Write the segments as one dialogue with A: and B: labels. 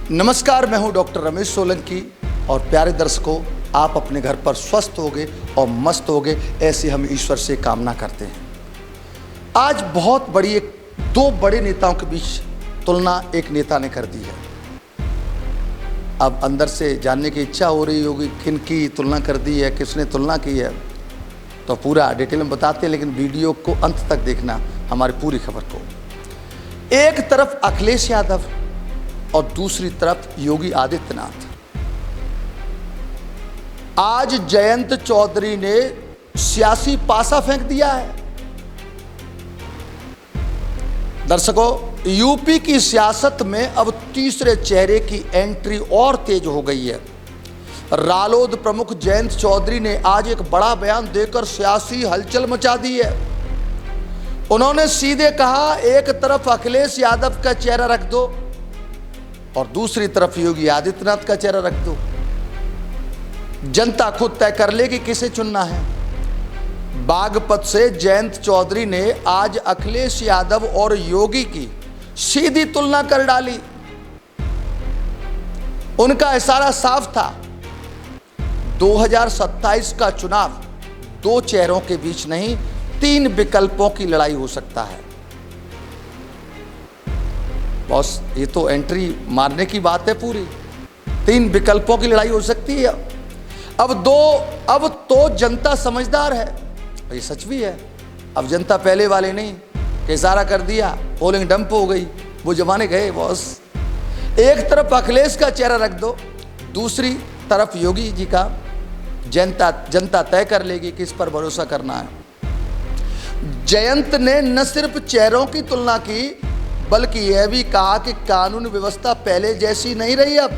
A: नमस्कार, मैं हूं डॉक्टर रमेश सोलंकी और प्यारे दर्शकों, आप अपने घर पर स्वस्थ होगे और मस्त होगे, ऐसी हम ईश्वर से कामना करते हैं। आज बहुत बड़ी दो बड़े नेताओं के बीच तुलना एक नेता ने कर दी है। अब अंदर से जानने की इच्छा हो रही होगी किन की तुलना कर दी है, किसने तुलना की है, तो पूरा डिटेल में बताते हैं, लेकिन वीडियो को अंत तक देखना हमारी पूरी खबर को। एक तरफ अखिलेश यादव और दूसरी तरफ योगी आदित्यनाथ। आज जयंत चौधरी ने सियासी पासा फेंक दिया है। दर्शकों, यूपी की सियासत में अब तीसरे चेहरे की एंट्री और तेज हो गई है। रालोद प्रमुख जयंत चौधरी ने आज एक बड़ा बयान देकर सियासी हलचल मचा दी है। उन्होंने सीधे कहा, एक तरफ अखिलेश यादव का चेहरा रख दो और दूसरी तरफ योगी आदित्यनाथ का चेहरा रख दो। जनता खुद तय कर लेगी किसे चुनना है। बागपत से जयंत चौधरी ने आज अखिलेश यादव और योगी की सीधी तुलना कर डाली। उनका इशारा साफ था, 2027 का चुनाव दो चेहरों के बीच नहीं, 3 विकल्पों की लड़ाई हो सकता है। बॉस, ये तो एंट्री मारने की बात है पूरी। 3 विकल्पों की लड़ाई हो सकती है। अब तो जनता समझदार है, ये सच भी है। अब जनता पहले वाले नहीं कि इशारा कर दिया, पोलिंग डंप हो गई, वो जमाने गए बॉस। एक तरफ अखिलेश का चेहरा रख दो, दूसरी तरफ योगी जी का। जनता तय कर लेगी किस पर भरोसा करना है। जयंत ने न सिर्फ चेहरों की तुलना की, बल्कि यह भी कहा कि कानून व्यवस्था पहले जैसी नहीं रही। अब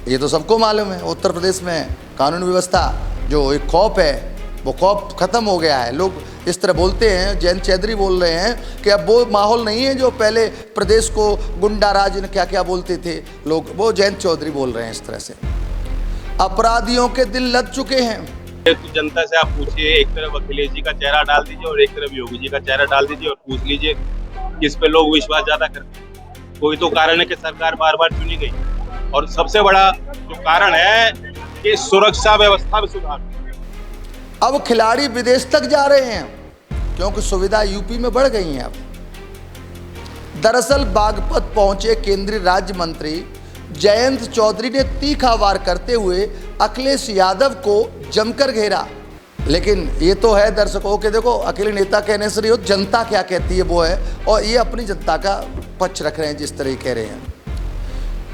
A: ये तो सबको मालूम है, उत्तर प्रदेश में कानून व्यवस्था जो एक खौफ है, वो खौफ खत्म हो गया है। लोग इस तरह बोलते हैं, जयंत चौधरी बोल रहे हैं कि अब वो माहौल नहीं है जो पहले प्रदेश को गुंडा राज ने क्या क्या बोलते थे लोग, वो जयंत चौधरी बोल रहे हैं इस तरह से। अपराधियों के दिल लग चुके हैं।
B: तो जनता से आप पूछिए, एक तरफ अखिलेश जी का चेहरा डाल दीजिए और एक तरफ योगी जी का चेहरा डाल दीजिए और पूछ लीजिए किस पे लोग विश्वास ज्यादा करते हैं। कोई तो कारण है कि सरकार बार बार चुनी गई, और सबसे बड़ा जो कारण है कि सुरक्षा व्यवस्था में सुधार।
A: अब खिलाड़ी विदेश तक जा रहे हैं क्योंकि सुविधा यूपी में बढ़ गई है। अब दरअसल बागपत पहुंचे केंद्रीय राज्य मंत्री जयंत चौधरी ने तीखा वार करते हुए अखिलेश यादव को जमकर घेरा। लेकिन ये तो है दर्शकों के, देखो अकेले नेता कहने से नहीं हो, जनता क्या कहती है वो है, और ये अपनी जनता का पक्ष रख रहे हैं जिस तरह कह रहे हैं।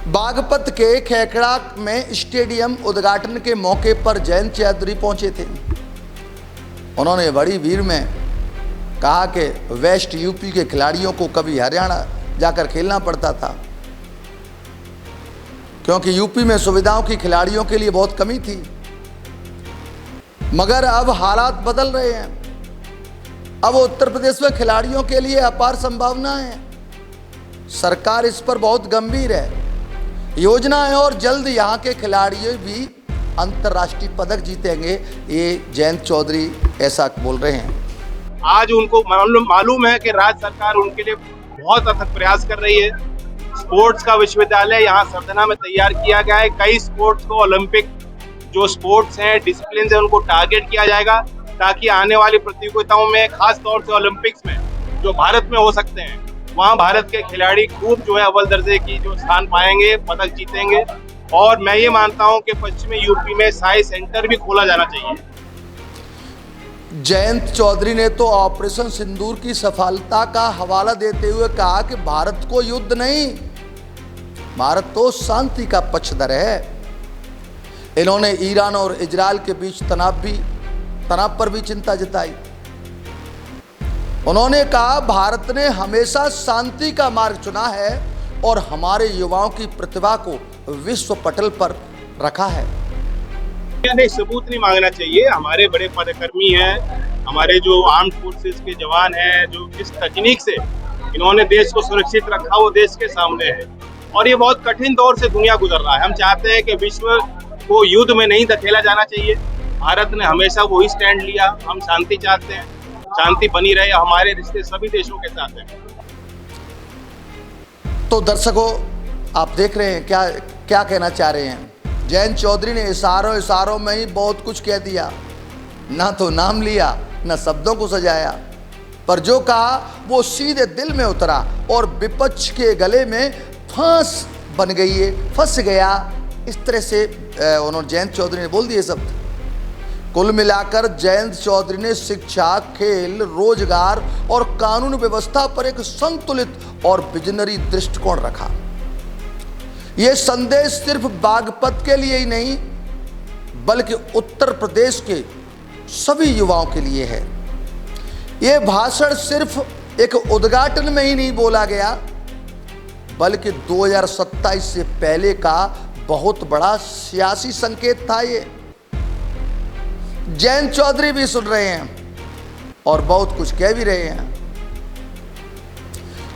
A: बागपत के खेखड़ा में स्टेडियम उद्घाटन के मौके पर जयंत चौधरी पहुंचे थे। उन्होंने बड़ी भीड़ में कहा कि वेस्ट यूपी के खिलाड़ियों को कभी हरियाणा जाकर खेलना पड़ता था क्योंकि यूपी में सुविधाओं की खिलाड़ियों के लिए बहुत कमी थी, मगर अब हालात बदल रहे हैं। अब उत्तर प्रदेश में खिलाड़ियों के लिए अपार संभावनाएं हैं। सरकार इस पर बहुत गंभीर है। योजना है और जल्द यहां के खिलाड़ी भी अंतर्राष्ट्रीय पदक जीतेंगे, ये जयंत चौधरी ऐसा बोल रहे हैं।
B: आज उनको मालूम है कि राज्य सरकार उनके लिए बहुत अथक प्रयास कर रही है। स्पोर्ट्स का विश्वविद्यालय यहाँ सरदना में तैयार किया गया है। कई स्पोर्ट्स को, ओलंपिक जो स्पोर्ट्स हैं, डिसिप्लिन है, उनको टारगेट किया जाएगा ताकि आने वाली प्रतियोगिताओं में, खास तौर से ओलंपिक्स में जो भारत में हो सकते हैं, वहाँ भारत के खिलाड़ी खूब जो है अव्वल दर्जे की जो स्थान पाएंगे, पदक जीतेंगे। और मैं ये मानता हूँ कि पश्चिमी यूपी में साई सेंटर भी खोला जाना चाहिए।
A: जयंत चौधरी ने तो ऑपरेशन सिंदूर की सफलता का हवाला देते हुए कहा कि भारत को युद्ध नहीं, भारत तो शांति का पक्षधर है। इन्होंने ईरान और इजराइल के बीच तनाव पर भी चिंता जताई। उन्होंने कहा, भारत ने हमेशा शांति का मार्ग चुना है और हमारे युवाओं की प्रतिभा को विश्व पटल पर रखा है।
B: सबूत नहीं मांगना चाहिए। हमारे बड़े पदकर्मी हैं, हमारे जो आर्म्ड फोर्सेस के जवान हैं, जो जिस तकनीक से इन्होंने देश को सुरक्षित रखा वो देश के सामने है। और ये बहुत कठिन दौर से दुनिया गुजर रहा है। हम चाहते हैं कि विश्व को युद्ध में नहीं धकेला जाना चाहिए। भारत ने हमेशा वही स्टैंड लिया। हम शांति चाहते हैं, शांति बनी रहे, हमारे रिश्ते सभी देशों के साथ हैं।
A: तो दर्शकों, आप देख रहे हैं क्या क्या कहना चाह रहे हैं। जयंत चौधरी ने इशारों में ही बहुत कुछ कह दिया, ना तो नाम लिया ना शब्दों को सजाया, पर जो कहा वो सीधे दिल में उतरा और विपक्ष के गले में फांस बन गई है, फंस गया। इस तरह से उन्होंने जयंत चौधरी ने बोल दिए शब्द। कुल मिलाकर जयंत चौधरी ने शिक्षा, खेल, रोजगार और कानून व्यवस्था पर एक संतुलित और विजनरी दृष्टिकोण रखा। यह संदेश सिर्फ बागपत के लिए ही नहीं बल्कि उत्तर प्रदेश के सभी युवाओं के लिए है। यह भाषण सिर्फ एक उद्घाटन में ही नहीं बोला गया बल्कि 2027 से पहले का बहुत बड़ा सियासी संकेत था। ये जयंत चौधरी भी सुन रहे हैं और बहुत कुछ कह भी रहे हैं।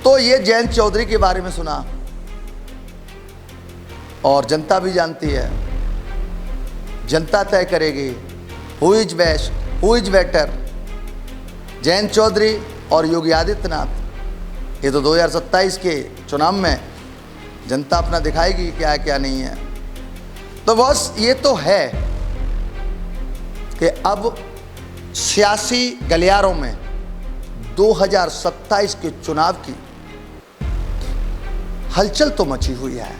A: तो ये जयंत चौधरी के बारे में सुना और जनता भी जानती है। जनता तय करेगी who is best, who is better, Jayant Chaudhary और योगी आदित्यनाथ। ये तो 2027 के चुनाव में जनता अपना दिखाएगी क्या है क्या नहीं है। तो बस ये तो है कि अब सियासी गलियारों में 2027 के चुनाव की हलचल तो मची हुई है।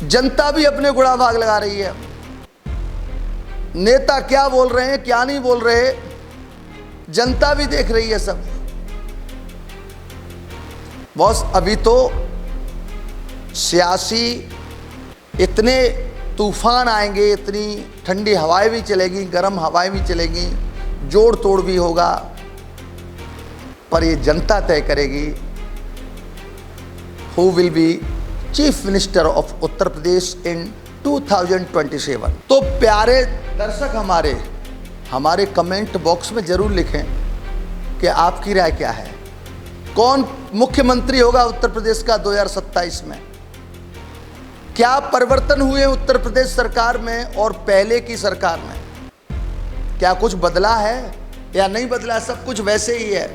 A: जनता भी अपने गुड़ा भाग लगा रही है। नेता क्या बोल रहे हैं क्या नहीं बोल रहे, जनता भी देख रही है सब। बॉस अभी तो सियासी इतने तूफान आएंगे, इतनी ठंडी हवाएं भी चलेगी, गर्म हवाएं भी चलेगी, जोड़ तोड़ भी होगा, पर ये जनता तय करेगी who will be chief minister of Uttar Pradesh in 2027। तो प्यारे दर्शक हमारे कमेंट बॉक्स में जरूर लिखें कि आपकी राय क्या है। कौन मुख्यमंत्री होगा उत्तर प्रदेश का 2027 में? क्या परिवर्तन हुए उत्तर प्रदेश सरकार में और पहले की सरकार में? क्या कुछ बदला है या नहीं बदला? सब कुछ वैसे ही है।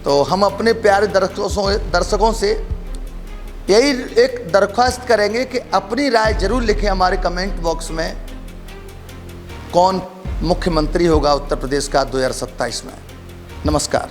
A: तो हम अपने प्यारे दर्शकों से यही एक दरख्वास्त करेंगे कि अपनी राय जरूर लिखें हमारे कमेंट बॉक्स में, कौन मुख्यमंत्री होगा उत्तर प्रदेश का 2027 में। नमस्कार।